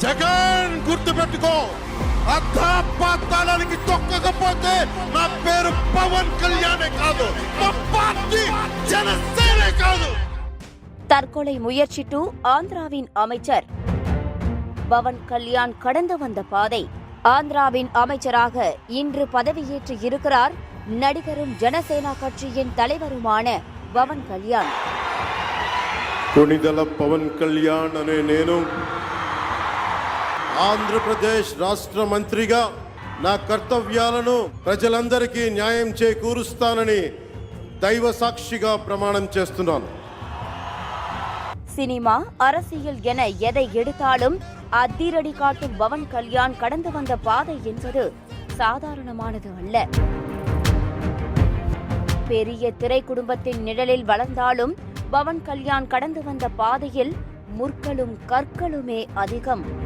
జగన్ గుర్తుపెట్టుకో, అర్థపాతాళానికి తొక్కకపోతే నా పేరు పవన్ కళ్యాణే కాదు, మా పార్టీ జనసేనే కాదు. தற்கொலை முயற்சிட்டு ஆந்திராவின் அமைச்சர் பவன் கல்யாண் கடந்து வந்த பாதை. ஆந்திராவின் அமைச்சராக இன்று பதவியேற்று இருக்கிறார் நடிகரும் ஜனசேனா கட்சியின் தலைவருமான பவன் கல்யாண். కొణిదల పవన్ కళ్యాణ్ అనే నేను ఆంధ్రప్రదేశ్ రాష్ట్ర మంత్రిగా నా కర్తవ్యాలను ప్రజలందరికీ న్యాయం చేకూరుస్తానని దైవ సాక్షిగా ప్రమాణం చేస్తున్నాను. சினிமா, அரசியல் என எதை எடுத்தாலும் அதிரடி காட்டும் பவன் கல்யாண் கடந்து வந்த பாதை என்பது சாதாரணமானது அல்ல. பெரிய திரை குடும்பத்தின் நிழலில் வளர்ந்தாலும் பவன் கல்யாண் கடந்து வந்த பாதையில் முற்களும் கற்களுமே அதிகம்.